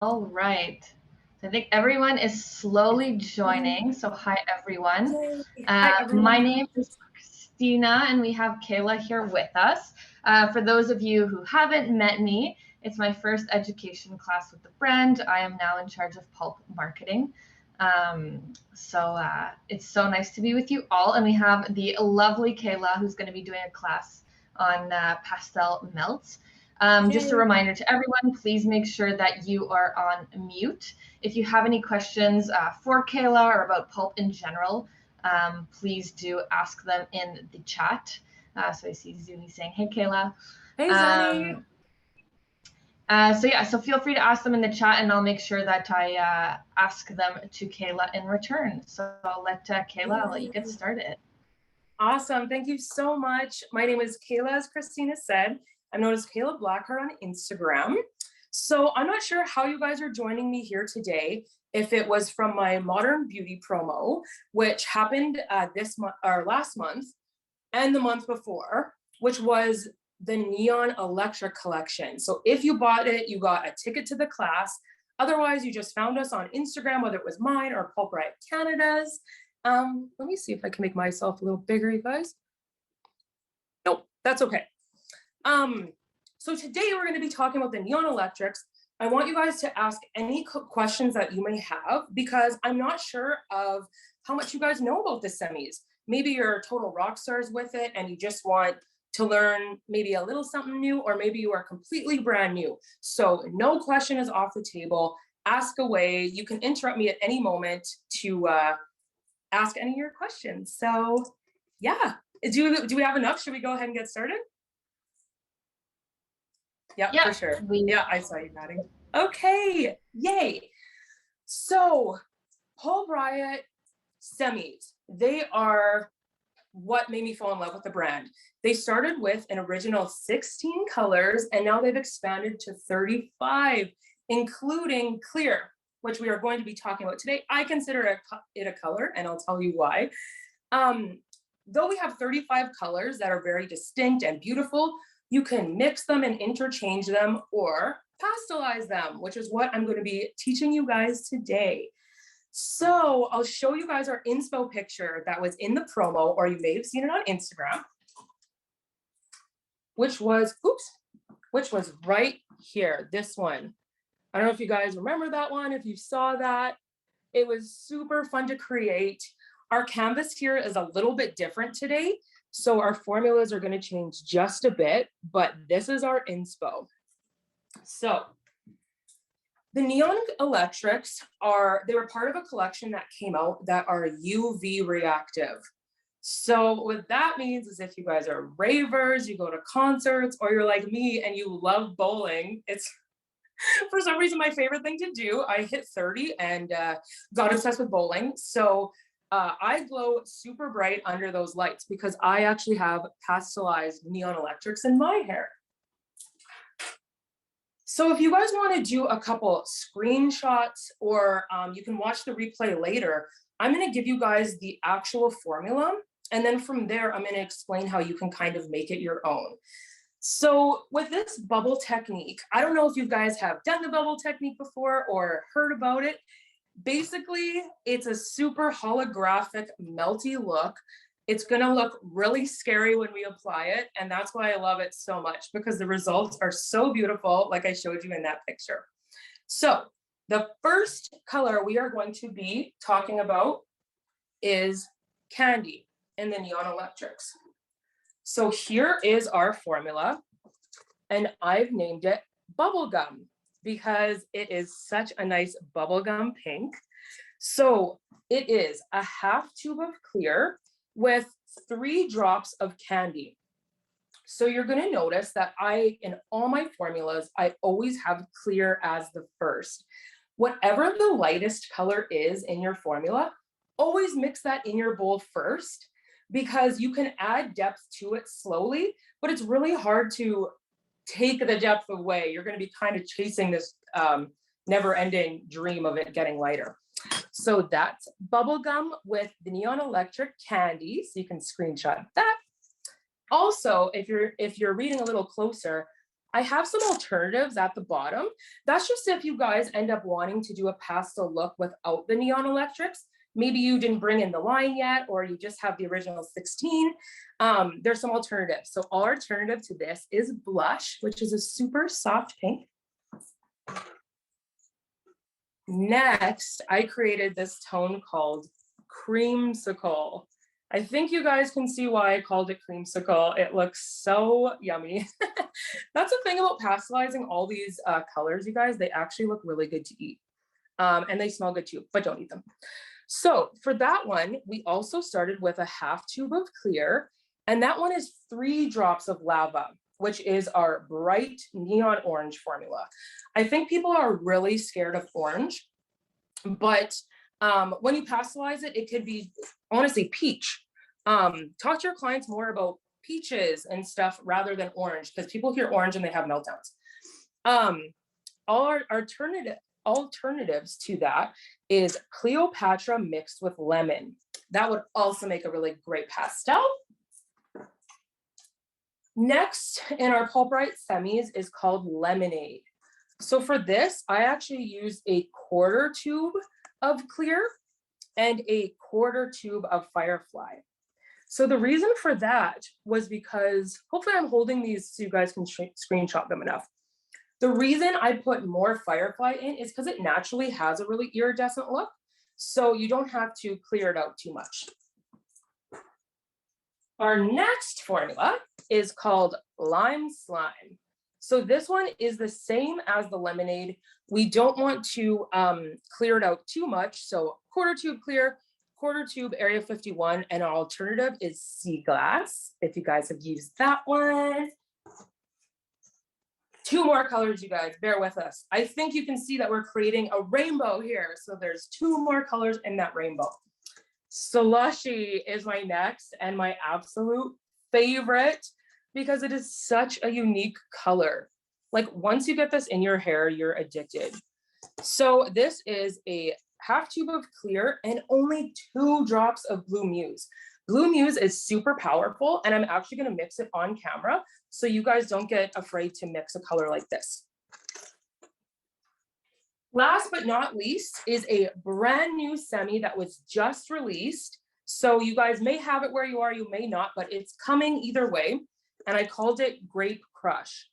All right. So I think everyone is slowly joining. So hi, everyone. Yay. Hi, My everyone. name is Christina, and we have Kayla here with us. For those of you who haven't met me, it's my first education class with the brand. I am now in charge of pulp marketing. It's so nice to be with you all. And we have the lovely Kayla who's going to be doing a class on Pastel Melts. Just a Yay. reminder to everyone, please make sure that you are on mute. If you have any questions for Kayla or about pulp in general, please do ask them in the chat. So I see Zuni saying, hey, Kayla. Hey, Zuni. Um, so feel free to ask them in the chat, and I'll make sure that I ask them to Kayla in return. So I'll let you get Yay. started. Awesome. Thank you so much. My name is Kayla, as Christina said. I'm known as Kayla Blackheart on Instagram. So I'm not sure how you guys are joining me here today. If it was from my Modern Beauty promo, which happened this month or last month and the month before, which was the Neon Electric collection. So if you bought it, you got a ticket to the class. Otherwise, you just found us on Instagram, whether it was mine or Pulp Riot Canada's. Let me see if I can make myself a little bigger, you guys. Nope, that's okay. So today we're going to be talking about the Neon Electrics. I want you guys to ask any questions that you may have, because I'm not sure of how much you guys know about the semis. Maybe you're total rock stars with it and you just want to learn maybe a little something new, or maybe you are completely brand new. So no question is off the table. Ask away. You can interrupt me at any moment to ask any of your questions. So yeah, do we have enough? Should we go ahead and get started? Yeah, for sure. Yeah, I saw you nodding. Okay, yay. So Pulp Riot semis, they are what made me fall in love with the brand. They started with an original 16 colors, and now they've expanded to 35, including clear, which we are going to be talking about today. I consider it a color, and I'll tell you why. Though we have 35 colors that are very distinct and beautiful, you can mix them and interchange them or pastelize them, which is what I'm going to be teaching you guys today. So I'll show you guys our inspo picture that was in the promo, or you may have seen it on Instagram, which was right here, this one. I don't know if you guys remember that one, if you saw that. It was super fun to create. Our canvas here is a little bit different today, so our formulas are going to change just a bit, but this is our inspo. So the Neon Electrics they were part of a collection that came out that are UV reactive. So what that means is if you guys are ravers, you go to concerts, or you're like me and you love bowling, it's for some reason my favorite thing to do. I hit 30 and got obsessed with bowling. So I glow super bright under those lights because I actually have pastelized Neon Electrics in my hair. So if you guys want to do a couple screenshots, or you can watch the replay later, I'm going to give you guys the actual formula. And then from there, I'm going to explain how you can kind of make it your own. So with this bubble technique, I don't know if you guys have done the bubble technique before or heard about it. Basically, it's a super holographic, melty look. It's going to look really scary when we apply it. And that's why I love it so much, because the results are so beautiful, like I showed you in that picture. So the first color we are going to be talking about is Candy in the Neon Electrics. So here is our formula, and I've named it Bubblegum because it is such a nice bubblegum pink. So it is a half tube of clear with 3 drops of candy. So you're going to notice that in all my formulas, I always have clear as the first. Whatever the lightest color is in your formula, always mix that in your bowl first, because you can add depth to it slowly, but it's really hard to take the depth away. You're going to be kind of chasing this never-ending dream of it getting lighter. So that's Bubblegum with the Neon Electric Candy. So you can screenshot that. Also, if you're reading a little closer, I have some alternatives at the bottom. That's just if you guys end up wanting to do a pastel look without the neon electrics. Maybe you didn't bring in the line yet, or you just have the original 16. There's some alternatives. So our alternative to this is blush, which is a super soft pink. Next, I created this tone called Creamsicle. I think you guys can see why I called it Creamsicle. It looks so yummy. That's the thing about pastelizing all these colors, you guys. They actually look really good to eat. And they smell good too, but don't eat them. So for that one, we also started with a half tube of clear, and that one is 3 drops of lava, which is our bright neon orange formula. I think people are really scared of orange, but when you pastelize it, it could be, honestly, peach. Talk to your clients more about peaches and stuff rather than orange, because people hear orange and they have meltdowns. All our alternatives to that is Cleopatra mixed with lemon. That would also make a really great pastel. Next in our Pulp Bright semis is called Lemonade. So for this, I actually used a 1/4 tube of clear and a 1/4 tube of Firefly. So the reason for that was because, hopefully I'm holding these so you guys can screenshot them enough. The reason I put more Firefly in is because it naturally has a really iridescent look. So you don't have to clear it out too much. Our next formula is called Lime Slime. So this one is the same as the lemonade. We don't want to clear it out too much. So 1/4 tube clear, 1/4 tube Area 51, and our alternative is Sea Glass, if you guys have used that one. 2 more colors, you guys, bear with us. I think you can see that we're creating a rainbow here. So there's 2 more colors in that rainbow. Slushy is my next and my absolute favorite because it is such a unique color. Like once you get this in your hair, you're addicted. So this is a half tube of clear and only 2 drops of Blue Muse. Blue Muse is super powerful, and I'm actually going to mix it on camera so you guys don't get afraid to mix a color like this. Last but not least is a brand new semi that was just released. So you guys may have it where you are, you may not, but it's coming either way. And I called it Grape Crush.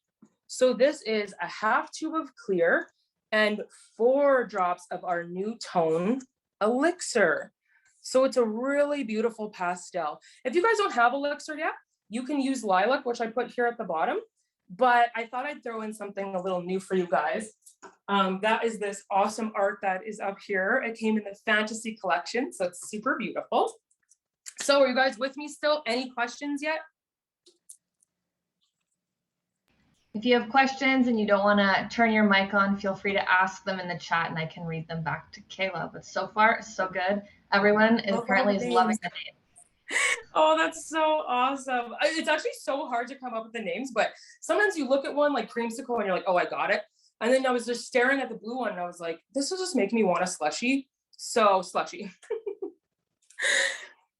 So this is a half tube of clear and 4 drops of our new tone, Elixir. So it's a really beautiful pastel. If you guys don't have Elixir yet, you can use Lilac, which I put here at the bottom, but I thought I'd throw in something a little new for you guys. That is this awesome art that is up here. It came in the Fantasy collection, so it's super beautiful. So are you guys with me still? Any questions yet? If you have questions and you don't want to turn your mic on, feel free to ask them in the chat and I can read them back to Kayla. But so far, so good. Everyone is apparently loving the name. Oh, that's so awesome. It's actually so hard to come up with the names, but sometimes you look at one like Creamsicle and you're like, oh, I got it. And then I was just staring at the blue one and I was like, this will just make me want a slushie. So slushy.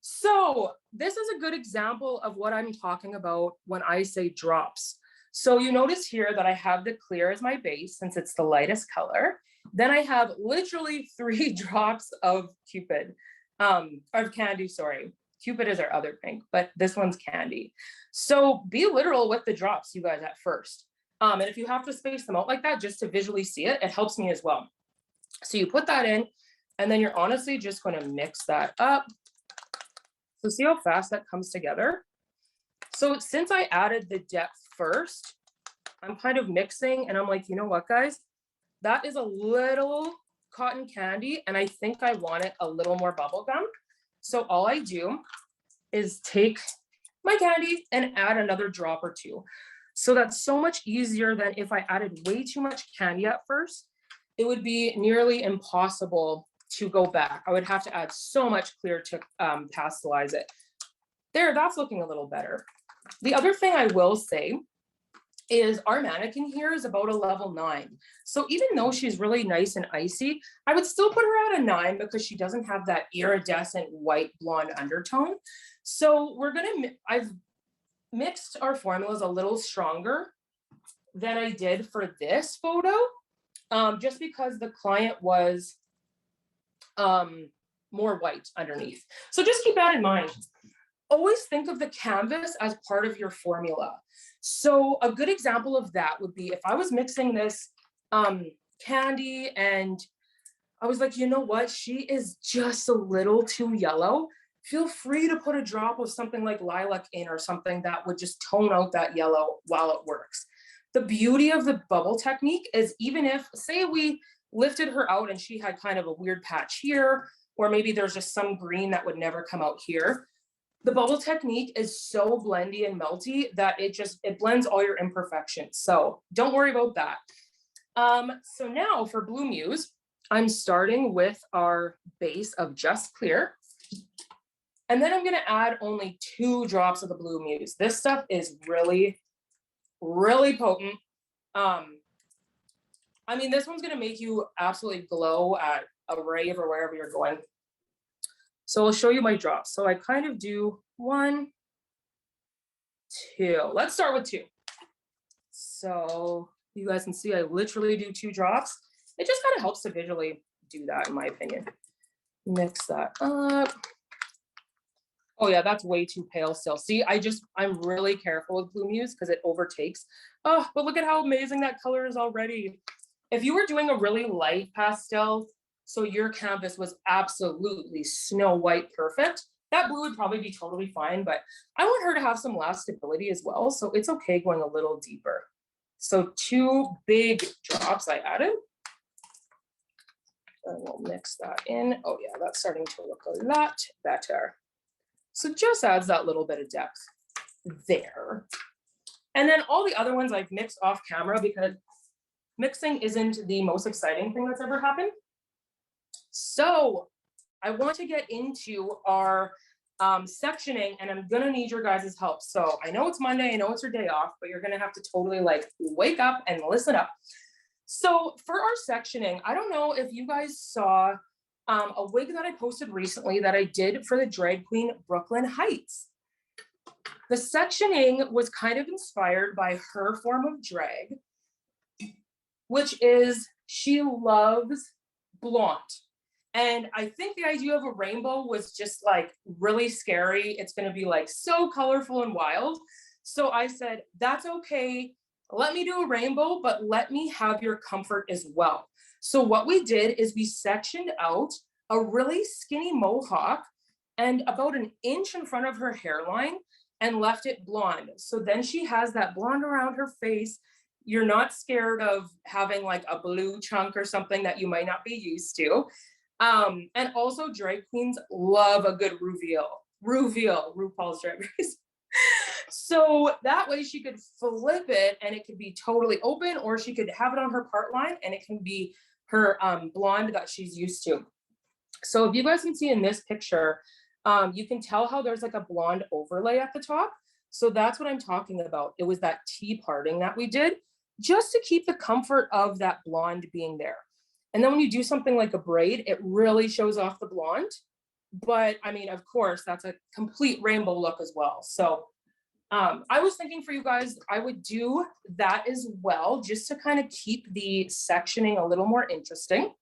So this is a good example of what I'm talking about when I say drops. So you notice here that I have the clear as my base since it's the lightest color. Then I have literally 3 drops of Cupid, of candy, sorry. Cupid is our other pink, but this one's candy. So be literal with the drops, you guys, at first. And if you have to space them out like that, just to visually see it, it helps me as well. So you put that in, and then you're honestly just going to mix that up. So see how fast that comes together? So since I added the depth first, I'm kind of mixing, and I'm like, you know what, guys? That is a little cotton candy, and I think I want it a little more bubblegum. So all I do is take my candy and add another drop or 2. So that's so much easier than if I added way too much candy at first. It would be nearly impossible to go back. I would have to add so much clear to pastelize it. There, that's looking a little better. The other thing I will say is our mannequin here is about a level 9. So even though she's really nice and icy, I would still put her at a 9 because she doesn't have that iridescent white blonde undertone. So I've mixed our formulas a little stronger than I did for this photo, just because the client was more white underneath. So just keep that in mind. Always think of the canvas as part of your formula. So a good example of that would be if I was mixing this candy and I was like, you know what, she is just a little too yellow. Feel free to put a drop of something like lilac in or something that would just tone out that yellow while it works. The beauty of the bubble technique is even if, say we lifted her out and she had kind of a weird patch here, or maybe there's just some green that would never come out here, the bubble technique is so blendy and melty that it blends all your imperfections. So don't worry about that. So now for Blue Muse, I'm starting with our base of Just Clear. And then I'm going to add only 2 drops of the Blue Muse. This stuff is really, really potent. I mean, this one's going to make you absolutely glow at a rave or wherever you're going. So I'll show you my drops. So I kind of do 1, 2. Let's start with 2. So you guys can see I literally do 2 drops. It just kind of helps to visually do that, in my opinion. Mix that up. Oh yeah, that's way too pale still. See, I'm really careful with Blue Muse because it overtakes. Oh, but look at how amazing that color is already. If you were doing a really light pastel, so your canvas was absolutely snow white perfect, that blue would probably be totally fine, but I want her to have some lastability as well, so it's okay going a little deeper. So 2 big drops I added. And we'll mix that in. Oh yeah, that's starting to look a lot better. So just adds that little bit of depth there. And then all the other ones I've mixed off camera because mixing isn't the most exciting thing that's ever happened. So I want to get into our sectioning, and I'm gonna need your guys' help. So I know it's Monday, I know it's your day off, but you're gonna have to totally like wake up and listen up. So for our sectioning, I don't know if you guys saw a wig that I posted recently that I did for the drag queen Brooklyn Heights. The sectioning was kind of inspired by her form of drag, which is she loves blonde. And I think the idea of a rainbow was just like really scary. It's going to be like so colorful and wild. So I said, that's okay. Let me do a rainbow, but let me have your comfort as well. So what we did is we sectioned out a really skinny mohawk and about 1 inch in front of her hairline and left it blonde. So then she has that blonde around her face. You're not scared of having like a blue chunk or something that you might not be used to. And also drag queens love a good reveal, RuPaul's Drag Race. So that way she could flip it and it could be totally open, or she could have it on her part line and it can be her blonde that she's used to. So if you guys can see in this picture, you can tell how there's like a blonde overlay at the top. So that's what I'm talking about. It was that T-parting that we did just to keep the comfort of that blonde being there. And then when you do something like a braid, it really shows off the blonde. But I mean, of course, that's a complete rainbow look as well. So I was thinking for you guys, I would do that as well, just to kind of keep the sectioning a little more interesting.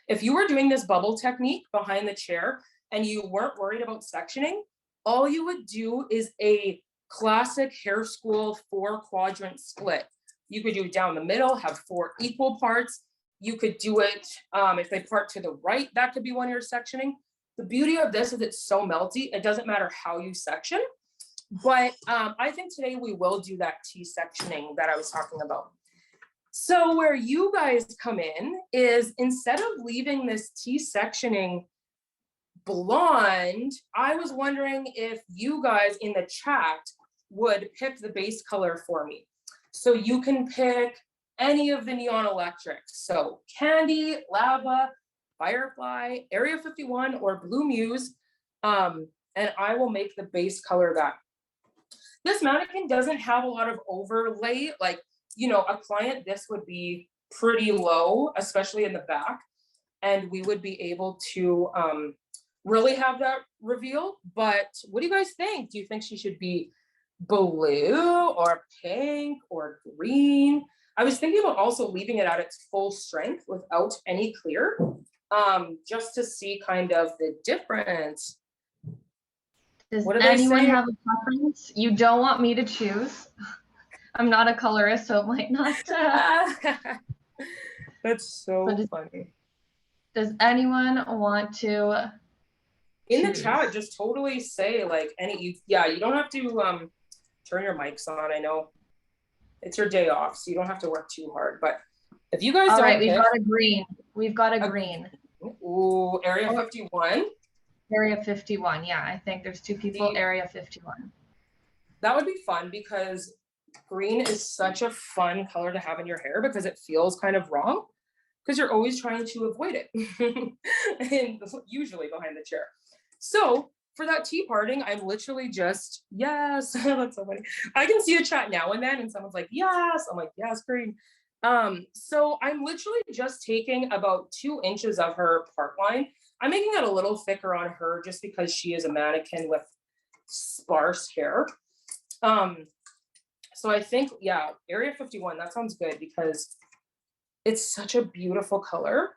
If you were doing this bubble technique behind the chair and you weren't worried about sectioning, all you would do is a classic hair school 4-quadrant split. You could do it down the middle, have 4 equal parts. You could do it, if they part to the right, that could be one you're sectioning. The beauty of this is it's so melty, it doesn't matter how you section. But I think today we will do that T-sectioning that I was talking about. So where you guys come in is instead of leaving this T-sectioning blonde, I was wondering if you guys in the chat would pick the base color for me. So you can pick any of the neon electrics. So Candy, Lava, Firefly, Area 51, or Blue Muse. And I will make the base color that. This mannequin doesn't have a lot of overlay. Like, you know, a client, this would be pretty low, especially in the back. And we would be able to really have that reveal. But what do you guys think? Do you think she should be blue or pink or green. I was thinking about also leaving it at its full strength without any clear, just to see kind of the difference. Does What do they anyone say? have a preference? You don't want me to choose. I'm not a colorist, so it might not. That's so But funny. does anyone want to In the choose? chat, just totally say like any, yeah, you don't have to turn your mics on. I know it's your day off, so you don't have to work too hard. But if you guys All don't right, we've pick, got a green. We've got a green. ooh, Area 51. Area 51. Yeah, I think there's two people. See, Area 51. that would be fun because green is such a fun color to have in your hair because it feels kind of wrong because you're always trying to avoid it, and usually behind the chair. So for that tea parting, I'm literally just, yes, that's so funny. I can see the chat now and then, and someone's like, yes. I'm like, yes, green. So I'm literally just taking about 2 inches of her part line. I'm making it a little thicker on her just because she is a mannequin with sparse hair. So I think, yeah, Area 51, that sounds good because it's such a beautiful color.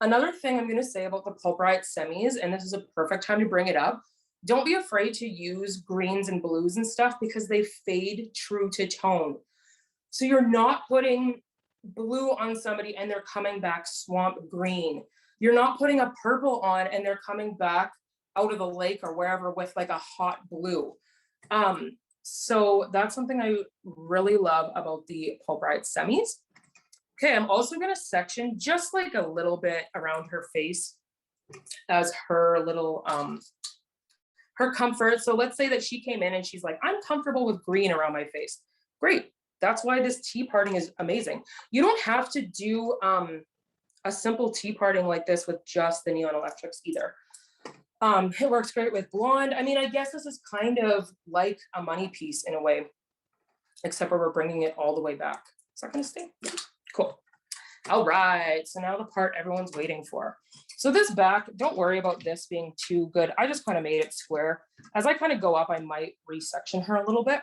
Another thing I'm going to say about the Pulprite semis, and this is a perfect time to bring it up, don't be afraid to use greens and blues and stuff because they fade true to tone. So you're not putting blue on somebody and they're coming back swamp green. You're not putting a purple on and they're coming back out of the lake or wherever with like a hot blue. So that's something I really love about the Pulprite semis. Okay, I'm also going to section just like a little bit around her face as her little, her comfort. So let's say that she came in and she's like, I'm comfortable with green around my face. Great. That's why this tea parting is amazing. You don't have to do a simple tea parting like this with just the neon electrics either. It works great with blonde. I mean, I guess this is kind of like a money piece in a way, except for we're bringing it all the way back. Is that going to stay? Yeah. Cool. All right, so now the part everyone's waiting for. So this back, don't worry about this being too good. I just kind of made it square. As I kind of go up, I might resection her a little bit.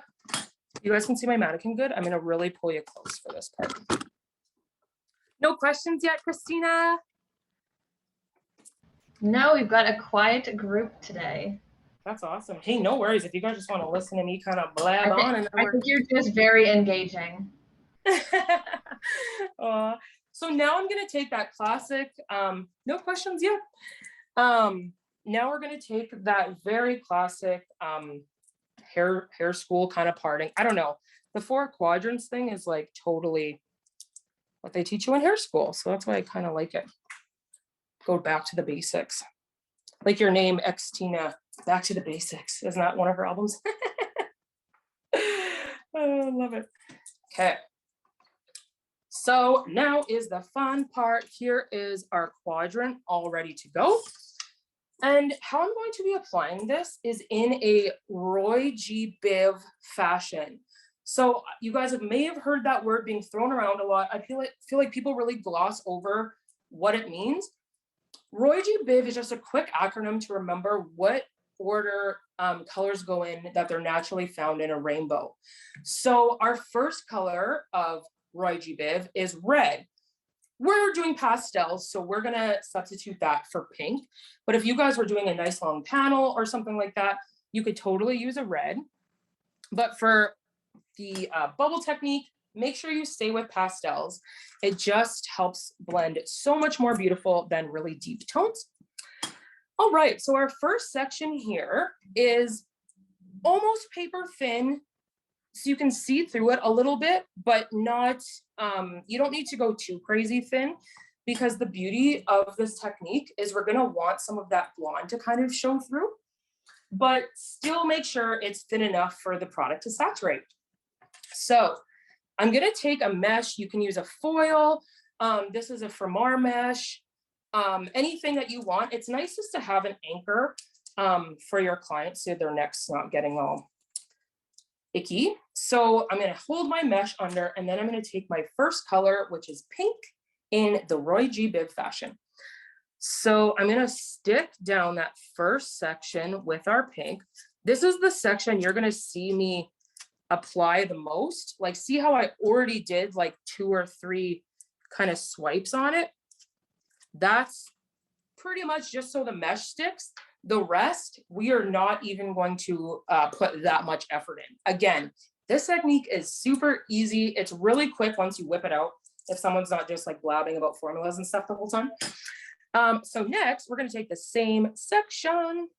You guys can see my mannequin good. I'm gonna really pull you close for this part. No questions yet, Christina? No, we've got a quiet group today. That's awesome. Hey, no worries. If you guys just want to listen to me kind of blab on. And I think you're just very engaging. So now I'm going to take that classic, no questions yet. Now we're going to take that very classic hair school kind of parting. I don't know. The 4 quadrants thing is like totally what they teach you in hair school. So that's why I kind of like it. Go back to the basics. Like your name, X Tina, Back to the Basics. Isn't that one of her albums? Oh, I love it. Okay. So now is the fun part. Here is our quadrant all ready to go. And how I'm going to be applying this is in a Roy G. Biv fashion. So you guys may have heard that word being thrown around a lot. I feel like people really gloss over what it means. Roy G. Biv is just a quick acronym to remember what order colors go in that they're naturally found in a rainbow. So our first color of Roy G. Biv is red. We're doing pastels, so we're gonna substitute that for pink. But if you guys were doing a nice long panel or something like that, you could totally use a red. But for the bubble technique, make sure you stay with pastels. It just helps blend so much more beautiful than really deep tones. All right, so our first section here is almost paper thin, so you can see through it a little bit, but not, you don't need to go too crazy thin, because the beauty of this technique is we're gonna want some of that blonde to kind of show through, but still make sure it's thin enough for the product to saturate. So I'm gonna take a mesh. You can use a foil. This is a Framar mesh. Anything that you want. It's nice just to have an anchor for your clients so their neck's not getting all icky. So I'm gonna hold my mesh under, and then I'm gonna take my first color, which is pink, in the Roy G. Biv fashion. So I'm gonna stick down that first section with our pink. This is the section you're gonna see me apply the most. Like, see how I already did like 2 or 3 kind of swipes on it? That's pretty much just so the mesh sticks. The rest, we are not even going to put that much effort in. Again, this technique is super easy. It's really quick once you whip it out, if someone's not just like blabbing about formulas and stuff the whole time. So next, we're going to take the same section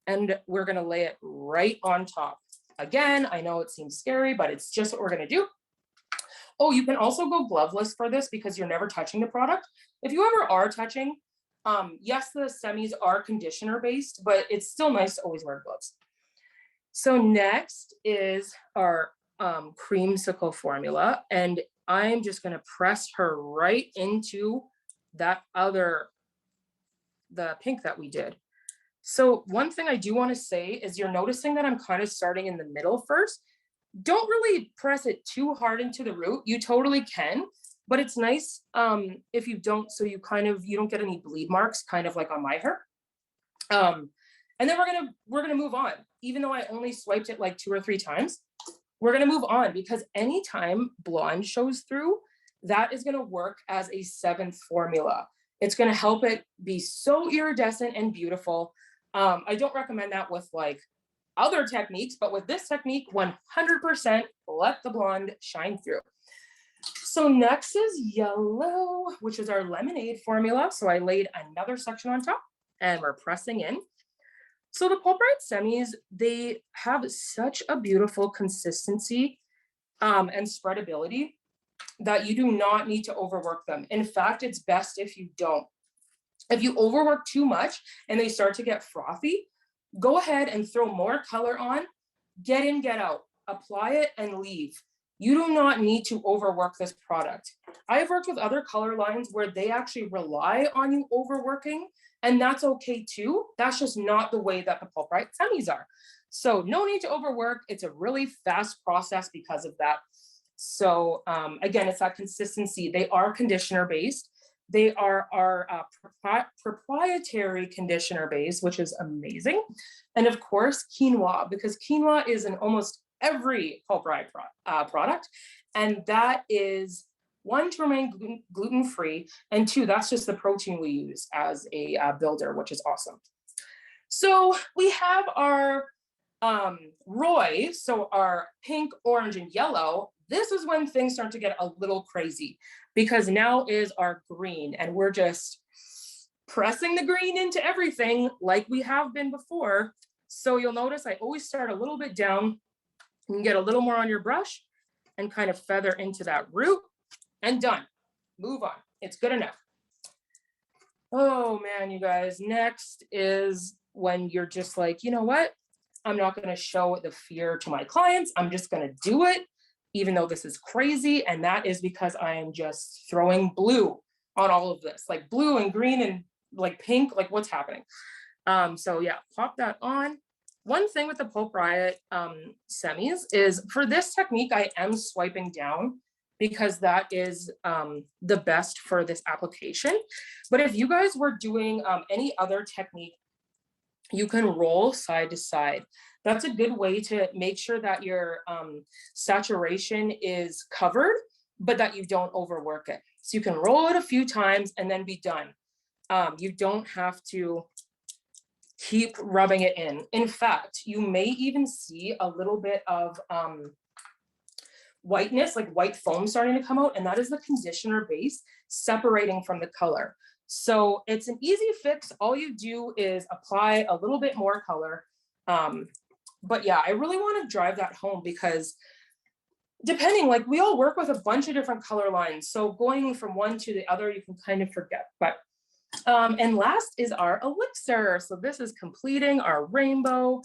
and we're going to lay it right on top. Again, I know it seems scary, but it's just what we're going to do. Oh, you can also go gloveless for this because you're never touching the product. If you ever are touching, yes, the semis are conditioner based, but it's still nice to always wear gloves. So next is our creamsicle formula, and I'm just going to press her right into that the pink that we did. So one thing I do want to say is you're noticing that I'm kind of starting in the middle first. Don't really press it too hard into the root. You totally can, but it's nice if you don't, so you don't get any bleed marks, kind of like on my hair. And then we're gonna move on. Even though I only swiped it like 2 or 3 times, we're gonna move on because anytime blonde shows through, that is gonna work as a 7th formula. It's gonna help it be so iridescent and beautiful. I don't recommend that with like other techniques, but with this technique, 100% let the blonde shine through. So next is yellow, which is our lemonade formula. So I laid another section on top and we're pressing in. So the Pulp Bright semis, they have such a beautiful consistency and spreadability that you do not need to overwork them. In fact, it's best if you don't. If you overwork too much and they start to get frothy, go ahead and throw more color on, get in, get out, apply it and leave. You do not need to overwork this product. I've worked with other color lines where they actually rely on you overworking, and that's okay too. That's just not the way that the Pulp Bright semis are. So no need to overwork. It's a really fast process because of that. So again, it's that consistency. They are conditioner based. They are our proprietary conditioner base, which is amazing. And of course, quinoa, because quinoa is in almost every Pulp Bright product. And that is, 1, to remain gluten-free, and 2, that's just the protein we use as a builder, which is awesome. So we have our Roy, so our pink, orange, and yellow. This is when things start to get a little crazy because now is our green, and we're just pressing the green into everything like we have been before. So you'll notice I always start a little bit down. You can get a little more on your brush and kind of feather into that root, and done. Move on. It's good enough. Oh man, you guys, next is when you're just like, you know what? I'm not going to show the fear to my clients. I'm just going to do it, even though this is crazy. And that is because I am just throwing blue on all of this, like blue and green and like pink, like what's happening? So yeah, pop that on. One thing with the Pulp Riot semis is for this technique, I am swiping down because that is the best for this application. But if you guys were doing any other technique, you can roll side to side. That's a good way to make sure that your saturation is covered, but that you don't overwork it. So you can roll it a few times and then be done. You don't have to keep rubbing it in. In fact, you may even see a little bit of whiteness, like white foam starting to come out, and that is the conditioner base separating from the color. So it's an easy fix. All you do is apply a little bit more color. But yeah, I really want to drive that home because depending, like we all work with a bunch of different color lines. So going from one to the other, you can kind of forget. But and last is our elixir. So this is completing our rainbow.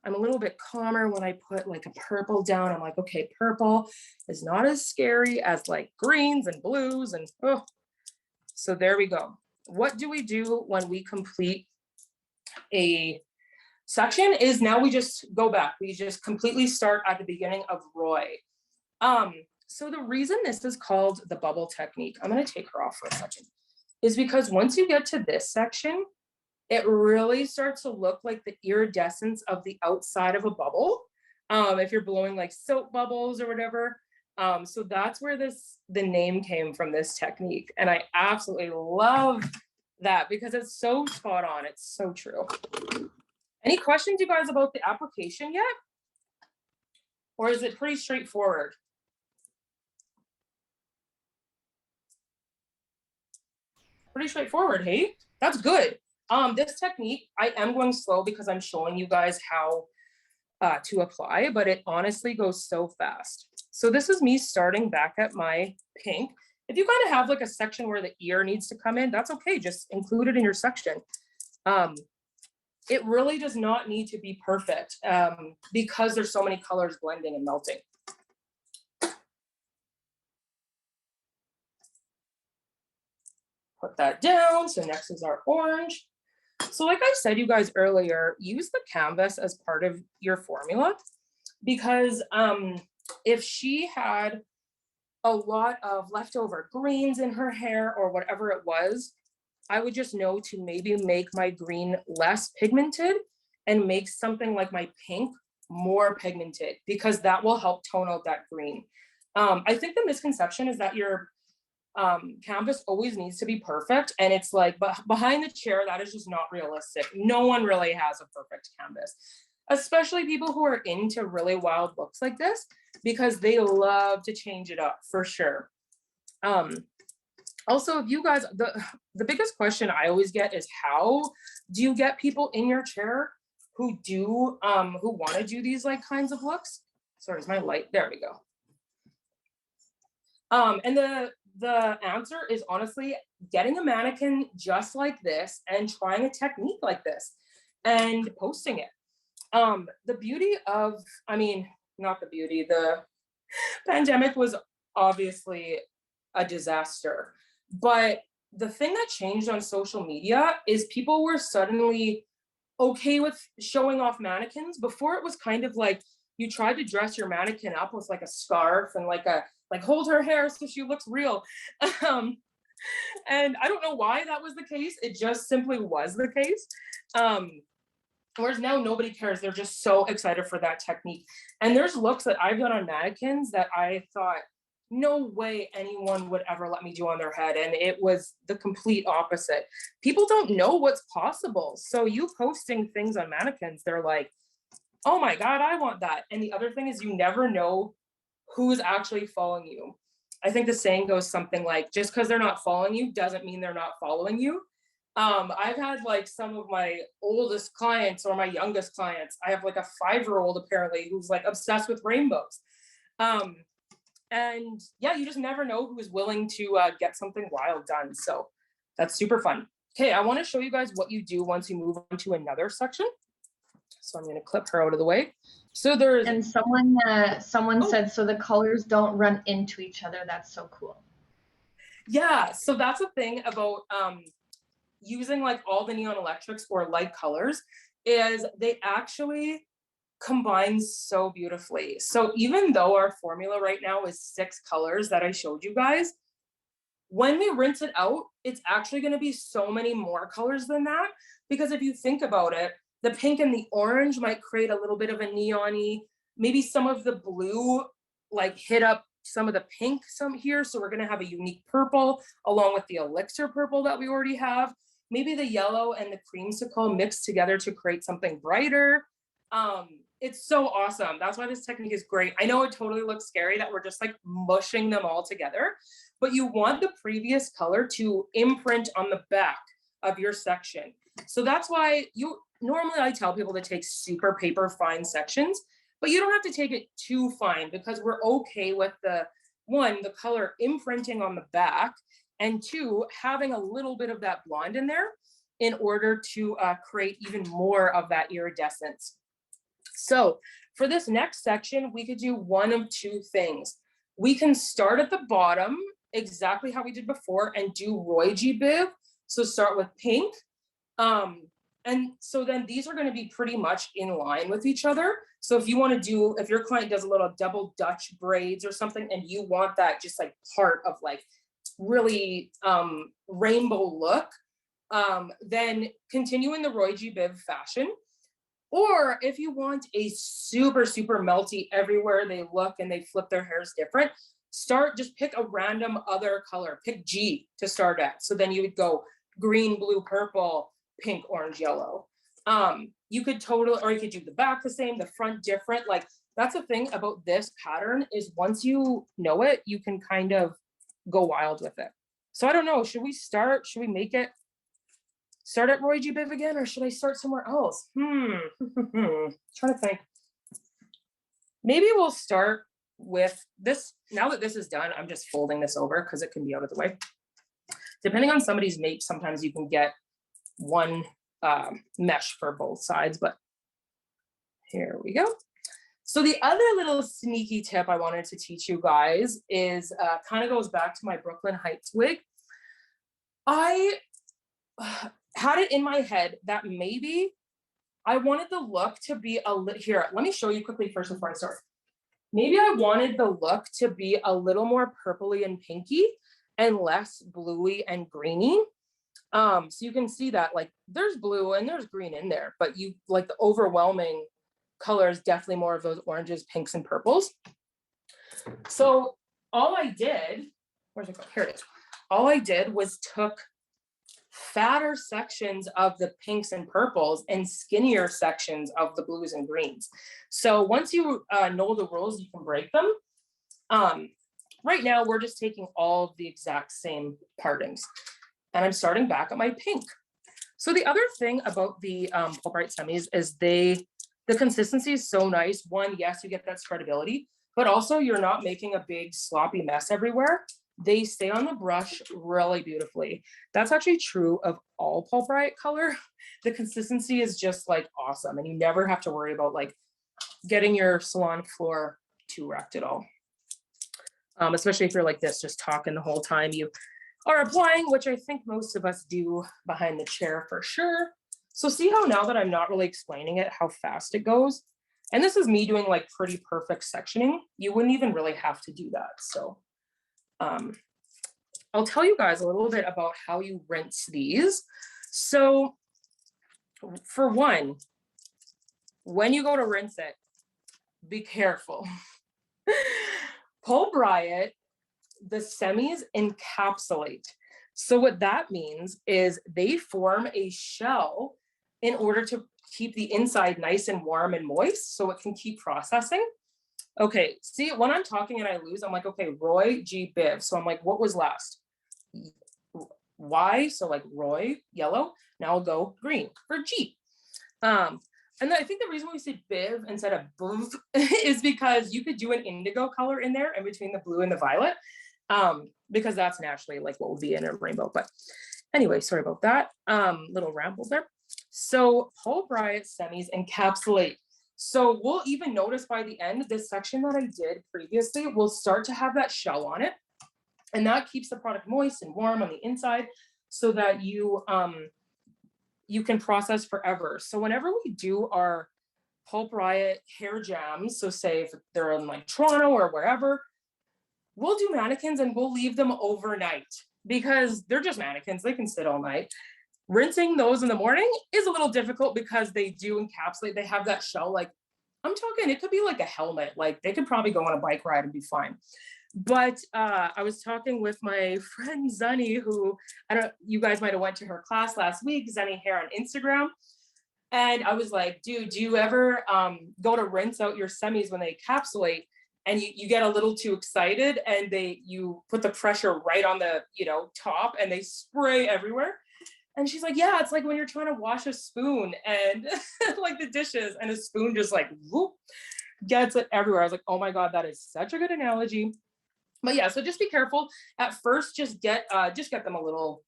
I'm a little bit calmer when I put like a purple down. I'm like, okay, purple is not as scary as like greens and blues and oh. So there we go. What do we do when we complete a section is now we just go back. We just completely start at the beginning of Roy. So the reason this is called the bubble technique, I'm going to take her off for a second, is because once you get to this section, it really starts to look like the iridescence of the outside of a bubble. if you're blowing like soap bubbles or whatever. So that's where the name came from, this technique. And I absolutely love that because it's so spot on. It's so true. Any questions, you guys, about the application yet? Or is it pretty straightforward? Pretty straightforward, hey? That's good. This technique, I am going slow because I'm showing you guys how to apply, but it honestly goes so fast. So this is me starting back at my pink. If you kind of have like a section where the ear needs to come in, that's okay. Just include it in your section. It really does not need to be perfect because there's so many colors blending and melting. Put that down. So next is our orange. So like I said, you guys earlier, use the canvas as part of your formula because if she had a lot of leftover greens in her hair or whatever it was, I would just know to maybe make my green less pigmented and make something like my pink more pigmented because that will help tone out that green. I think the misconception is that your canvas always needs to be perfect. And it's like, but behind the chair, that is just not realistic. No one really has a perfect canvas, especially people who are into really wild looks like this, because they love to change it up for sure. Also, if you guys, the biggest question I always get is how do you get people in your chair who want to do these like kinds of looks? Sorry, is my light, there we go. And the answer is honestly getting a mannequin just like this and trying a technique like this and posting it. The beauty of, I mean, not the beauty, the pandemic was obviously a disaster. But the thing that changed on social media is people were suddenly okay with showing off mannequins. Before it was kind of like you tried to dress your mannequin up with like a scarf and like hold her hair so she looks real. And I don't know why that was the case. It just simply was the case. Whereas now nobody cares. They're just so excited for that technique. And there's looks that I've done on mannequins that I thought, no way anyone would ever let me do on their head. And it was the complete opposite. People don't know what's possible. So you posting things on mannequins, they're like, oh my God, I want that. And the other thing is you never know who's actually following you. I think the saying goes something like, just because they're not following you doesn't mean they're not following you. I've had like some of my oldest clients or my youngest clients. I have like a 5-year-old apparently who's like obsessed with rainbows. And yeah, you just never know who is willing to get something wild done. So that's super fun. Okay, I want to show you guys what you do once you move on to another section. So I'm going to clip her out of the way. So there's, and someone said, so the colors don't run into each other. That's so cool. Yeah, so that's the thing about using like all the neon electrics or light colors is they actually combine so beautifully. So even though our formula right now is 6 colors that I showed you guys, when we rinse it out, it's actually going to be so many more colors than that. Because if you think about it, the pink and the orange might create a little bit of a neon-y, maybe some of the blue like hit up some of the pink some here. So we're going to have a unique purple along with the elixir purple that we already have. Maybe the yellow and the creamsicle mixed together to create something brighter. It's so awesome. That's why this technique is great. I know it totally looks scary that we're just like mushing them all together, but you want the previous color to imprint on the back of your section. So that's why normally I tell people to take super paper fine sections, but you don't have to take it too fine because we're okay with the color imprinting on the back, and 2, having a little bit of that blonde in there in order to create even more of that iridescence. So for this next section, we could do one of 2 things. We can start at the bottom, exactly how we did before, and do Roy G. Biv. So start with pink. And so then these are going to be pretty much in line with each other. So if you want to do, if your client does a little double Dutch braids or something, and you want that just like part of like really rainbow look, then continue in the Roy G. Biv fashion. Or if you want a super, super melty everywhere they look and they flip their hairs different, just pick a random other color, pick G to start at. So then you would go green, blue, purple, pink, orange, yellow. You could or you could do the back the same, the front different. Like that's the thing about this pattern is once you know it, you can kind of go wild with it. So I don't know, should we make it start at Roy G. Biv again, or should I start somewhere else? Trying to think. Maybe we'll start with this. Now that this is done, I'm just folding this over because it can be out of the way. Depending on somebody's make, sometimes you can get one mesh for both sides, but here we go. So the other little sneaky tip I wanted to teach you guys is kind of goes back to my Brooklyn Heights wig. I had it in my head that maybe I wanted the look to be here, let me show you quickly first before I start. Maybe I wanted the look to be a little more purpley and pinky and less bluey and greeny. So you can see that like there's blue and there's green in there, but you like the overwhelming color is definitely more of those oranges, pinks, and purples. So all I did, where's it go? Here it is. All I did was took fatter sections of the pinks and purples and skinnier sections of the blues and greens. So once you know the rules, you can break them. Right now, we're just taking all of the exact same partings. And I'm starting back at my pink. So the other thing about the Pulp-Rite semis is the consistency is so nice. One, yes, you get that spreadability, but also you're not making a big sloppy mess everywhere. They stay on the brush really beautifully. That's actually true of all Pulp-Rite color. The consistency is just like awesome. And you never have to worry about like getting your salon floor too wrecked at all. Especially if you're like this, just talking the whole time you are applying, which I think most of us do behind the chair for sure. So see how now that I'm not really explaining it, how fast it goes. And this is me doing like pretty perfect sectioning. You wouldn't even really have to do that. So I'll tell you guys a little bit about how you rinse these. So for one, when you go to rinse it, be careful. Pulp-Rite, the semis encapsulate. So what that means is they form a shell in order to keep the inside nice and warm and moist so it can keep processing. Okay, see, when I'm talking and I lose, I'm like, okay, Roy G. Biv. So I'm like, what was last? Y, so like Roy, yellow. Now I'll go green for G. And then I think the reason we say Biv instead of Biv is because you could do an indigo color in there in between the blue and the violet, because that's naturally like what would be in a rainbow. But anyway, sorry about that. Little ramble there. So Pulp-Rite semis encapsulate. So we'll even notice by the end, this section that I did previously will start to have that shell on it. And that keeps the product moist and warm on the inside so that you can process forever. So whenever we do our Pulp-Rite hair jams, so say if they're in like Toronto or wherever, we'll do mannequins and we'll leave them overnight because they're just mannequins. They can sit all night. Rinsing those in the morning is a little difficult because they do encapsulate. They have that shell, like I'm talking, it could be like a helmet. Like they could probably go on a bike ride and be fine. But I was talking with my friend Zunny, who you guys might have went to her class last week, Zunny Hair on Instagram. And I was like, dude, do you ever go to rinse out your semis when they encapsulate and you get a little too excited and you put the pressure right on the top and they spray everywhere? And she's like, yeah, it's like when you're trying to wash a spoon and like the dishes and a spoon just like whoop, gets it everywhere. I was like, oh my God, that is such a good analogy. But yeah, so just be careful. At first, just get them a little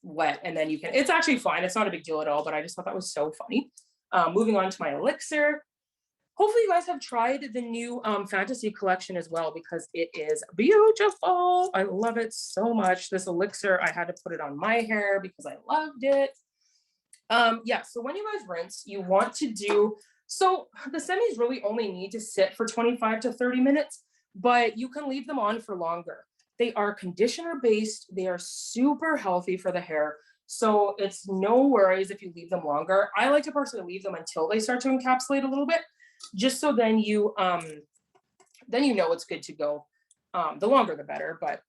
wet and then you can, it's actually fine. It's not a big deal at all, but I just thought that was so funny. Moving on to my elixir. Hopefully you guys have tried the new fantasy collection as well because it is beautiful. I love it so much. This elixir, I had to put it on my hair because I loved it. Yeah, so when you guys rinse, you want to do, so the semis really only need to sit for 25 to 30 minutes, but you can leave them on for longer. They are conditioner based. They are super healthy for the hair. So it's no worries if you leave them longer. I like to personally leave them until they start to encapsulate a little bit, just so then you know it's good to go. The longer the better, but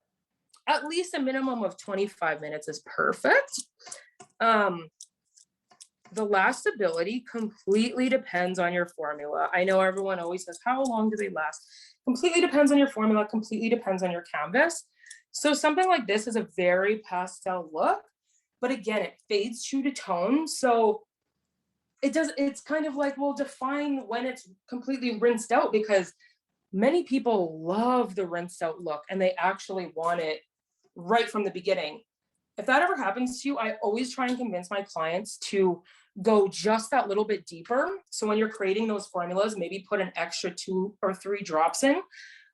at least a minimum of 25 minutes is perfect. The lastability completely depends on your formula. I know everyone always says, how long do they last? Completely depends on your formula, completely depends on your canvas. So something like this is a very pastel look, but again, it fades true to tone. So it's kind of like, well, define when it's completely rinsed out, because many people love the rinsed out look and they actually want it right from the beginning. If that ever happens to you, I always try and convince my clients to go just that little bit deeper. So when you're creating those formulas, maybe put an extra 2 or 3 drops in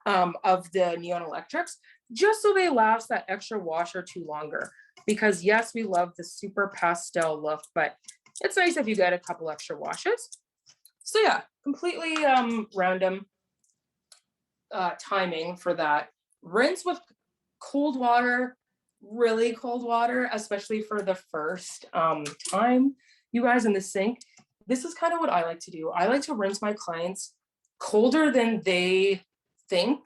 of the neon electrics, just so they last that extra wash or two longer. Because yes, we love the super pastel look, but it's nice if you get a couple extra washes. So yeah, completely random timing for that. Rinse with cold water, really cold water, especially for the first time, you guys, in the sink. This is kind of what I like to do. I like to rinse my clients colder than they think,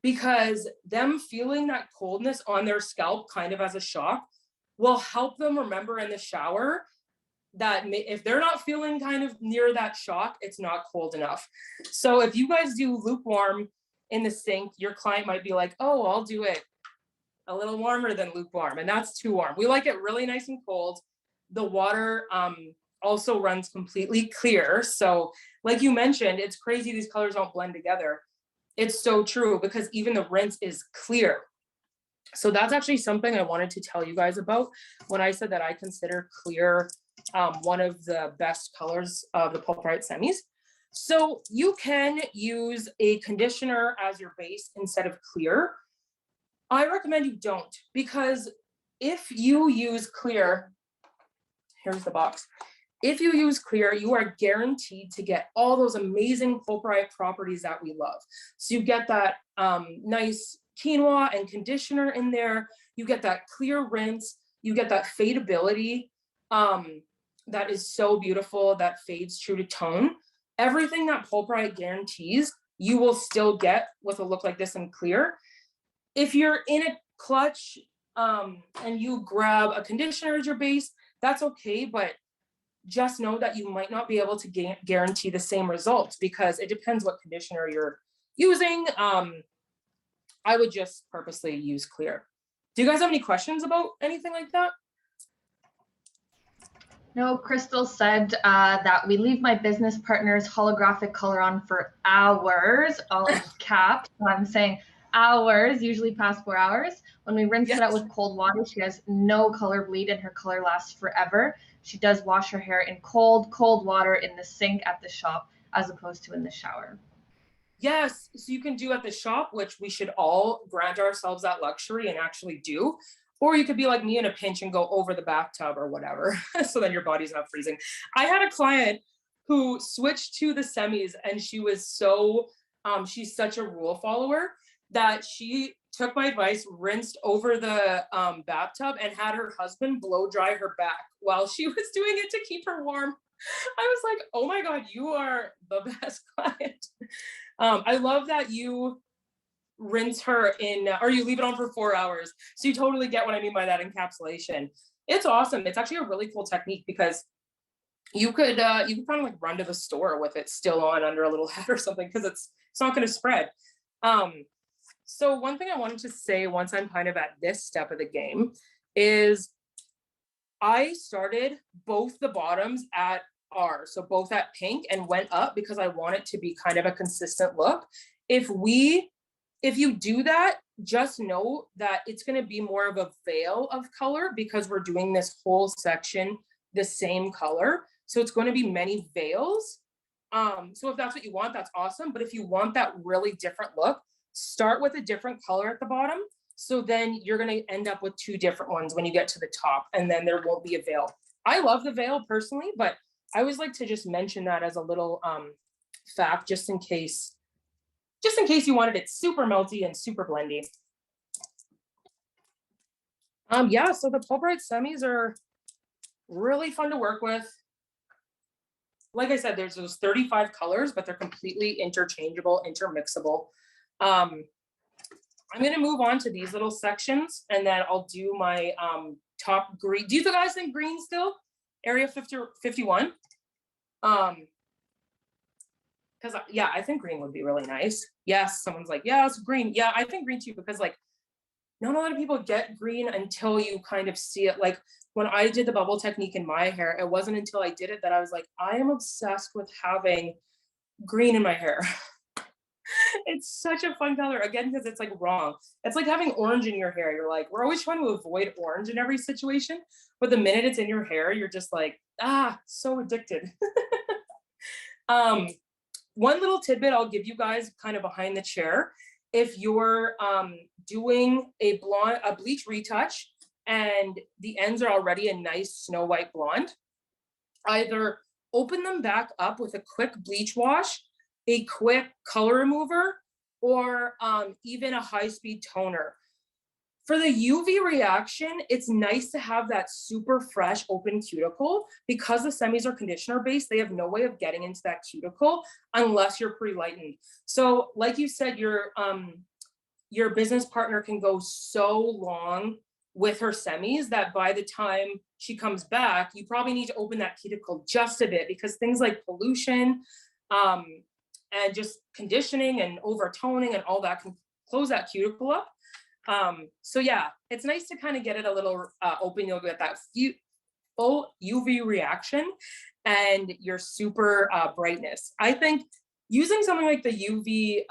because them feeling that coldness on their scalp kind of as a shock will help them remember in the shower that if they're not feeling kind of near that shock, it's not cold enough. So if you guys do lukewarm in the sink, your client might be like, oh, I'll do it a little warmer than lukewarm, and that's too warm. We like it really nice and cold. The water also runs completely clear. So like you mentioned, it's crazy these colors don't blend together. It's so true, because even the rinse is clear. So that's actually something I wanted to tell you guys about when I said that I consider clear one of the best colors of the Pulp Riot semis. So you can use a conditioner as your base instead of clear. I recommend you don't, because if you use clear, here's the box. If you use clear, you are guaranteed to get all those amazing Pulp Riot properties that we love. So you get that nice quinoa and conditioner in there. You get that clear rinse. You get that fadeability that is so beautiful, that fades true to tone. Everything that Pulp Riot guarantees, you will still get with a look like this in clear. If you're in a clutch and you grab a conditioner as your base, that's okay, but just know that you might not be able to guarantee the same results, because it depends what conditioner you're using. I would just purposely use clear. Do you guys have any questions about anything like that? No, Crystal said that we leave my business partner's holographic color on for hours, all in caps. So I'm saying hours, usually past 4 hours. When we rinse it out with cold water, she has no color bleed and her color lasts forever. She does wash her hair in cold water in the sink at the shop, as opposed to in the shower. Yes, so you can do at the shop, which we should all grant ourselves that luxury and actually do. Or you could be like me in a pinch and go over the bathtub or whatever. So then your body's not freezing. I had a client who switched to the semis, and she was so, she's such a rule follower that she took my advice, rinsed over the bathtub, and had her husband blow dry her back while she was doing it to keep her warm. I was like, oh my God, you are the best client. I love that you rinse her in, or you leave it on for 4 hours. So you totally get what I mean by that encapsulation. It's awesome. It's actually a really cool technique, because you could kind of like run to the store with it still on under a little hat or something, because it's not going to spread. So one thing I wanted to say once I'm kind of at this step of the game is I started both the bottoms at R, so both at pink, and went up because I want it to be kind of a consistent look. If you do that, just know that it's going to be more of a veil of color, because we're doing this whole section the same color. So it's going to be many veils. So if that's what you want, that's awesome. But if you want that really different look, start with a different color at the bottom. So then you're going to end up with 2 different ones when you get to the top, and then there won't be a veil. I love the veil personally, but I always like to just mention that as a little fact, just in case you wanted it super melty and super blendy. Yeah, so the Pulp-Rite semis are really fun to work with. Like I said, there's those 35 colors, but they're completely interchangeable, intermixable. I'm gonna move on to these little sections and then I'll do my top green. Do you guys think green still? Area 50, 51? Because yeah, I think green would be really nice. Yes, someone's like, yeah, it's green. Yeah, I think green too, because like not a lot of people get green until you kind of see it. Like when I did the bubble technique in my hair, it wasn't until I did it that I was like, I am obsessed with having green in my hair. It's such a fun color, again, because it's like wrong. It's like having orange in your hair. You're like, we're always trying to avoid orange in every situation, but the minute it's in your hair, you're just like, so addicted. One little tidbit I'll give you guys kind of behind the chair. If you're doing a bleach retouch and the ends are already a nice snow white blonde, either open them back up with a quick bleach wash, a quick color remover, or even a high-speed toner. For the UV reaction, it's nice to have that super fresh open cuticle. Because the semis are conditioner based, they have no way of getting into that cuticle unless you're pre-lightened. So like you said, your business partner can go so long with her semis that by the time she comes back, you probably need to open that cuticle just a bit, because things like pollution and just conditioning and overtoning and all that can close that cuticle up. So yeah, it's nice to kind of get it a little open. You'll get that full UV reaction and your super brightness. I think using something like the UV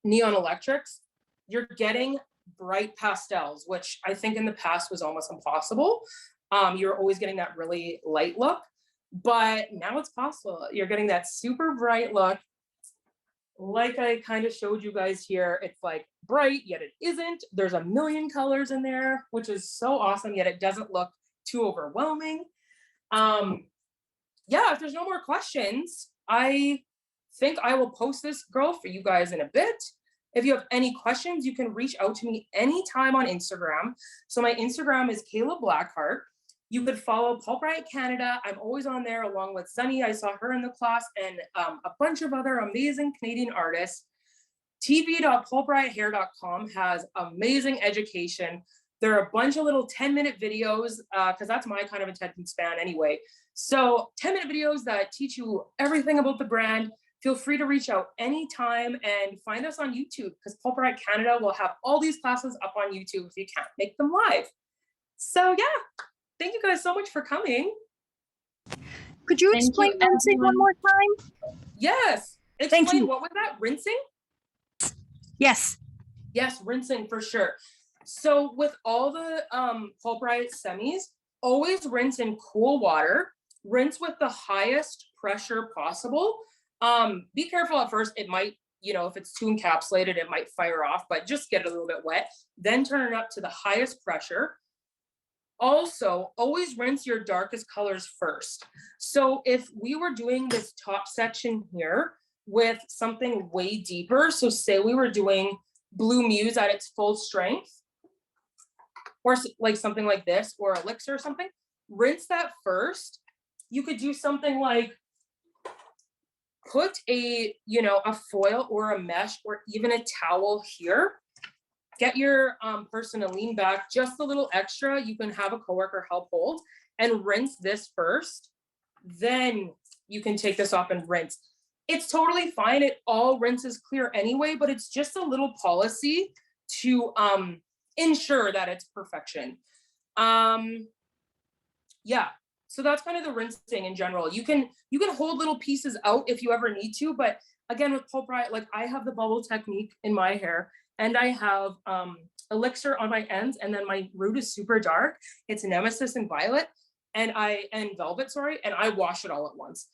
neon electrics, you're getting bright pastels, which I think in the past was almost impossible. You're always getting that really light look, but now it's possible. You're getting that super bright look. Like I kind of showed you guys here, it's like bright, yet it isn't. There's a million colors in there, which is so awesome, yet it doesn't look too overwhelming. Yeah, if there's no more questions, I think I will post this girl for you guys in a bit. If you have any questions, you can reach out to me anytime on Instagram. So my Instagram is Kayla Blackheart. You could follow Pulp-Rite Canada. I'm always on there along with Sunny. I saw her in the class, and a bunch of other amazing Canadian artists. tv.pulpritehair.com has amazing education. There are a bunch of little 10-minute videos, because that's my kind of attention span anyway. So 10-minute videos that teach you everything about the brand. Feel free to reach out anytime and find us on YouTube, because Pulp-Rite Canada will have all these classes up on YouTube if you can't make them live. So yeah, thank you guys so much for coming. Could you explain rinsing one more time? Yes. Explain, what was that? Rinsing? Yes. Yes, rinsing for sure. So with all the Pulp-Rite semis, always rinse in cool water. Rinse with the highest pressure possible. Be careful at first. It might, if it's too encapsulated, it might fire off, but just get it a little bit wet. Then turn it up to the highest pressure. Also, always rinse your darkest colors first. So if we were doing this top section here with something way deeper, so say we were doing Blue Muse at its full strength, or like something like this, or Elixir or something, rinse that first. You could do something like put a foil or a mesh or even a towel here. Get your person to lean back just a little extra. You can have a coworker help hold and rinse this first. Then you can take this off and rinse. It's totally fine. It all rinses clear anyway, but it's just a little policy to ensure that it's perfection. Yeah, so that's kind of the rinsing in general. You can hold little pieces out if you ever need to, but again, with Pulp-Rite, like I have the bubble technique in my hair, and I have Elixir on my ends, and then my root is super dark. It's Nemesis and Violet, and Velvet, sorry, and I wash it all at once.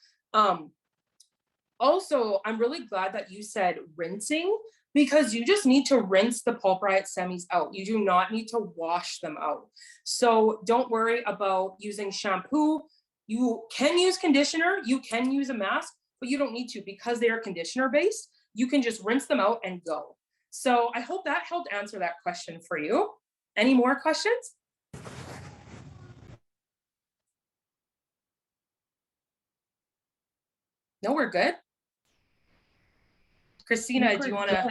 Also, I'm really glad that you said rinsing, because you just need to rinse the Pulp-Rite semis out. You do not need to wash them out. So don't worry about using shampoo. You can use conditioner, you can use a mask, but you don't need to, because they are conditioner based. You can just rinse them out and go. So I hope that helped answer that question for you. Any more questions? No, we're good. Christina, do you want to,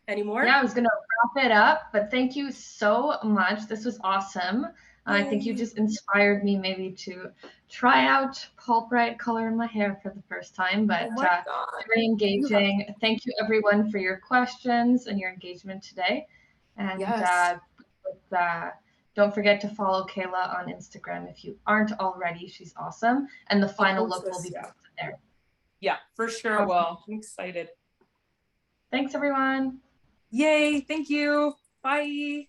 any more? Yeah, I was going to wrap it up, but thank you so much. This was awesome. I think you just inspired me maybe to try out Pulp Bright color in my hair for the first time, but very engaging. Thank you everyone for your questions and your engagement today. And yes. Don't forget to follow Kayla on Instagram if you aren't already. She's awesome. And the final look will be posted there. Yeah, for sure. Awesome. Well, I'm excited. Thanks, everyone. Yay. Thank you. Bye.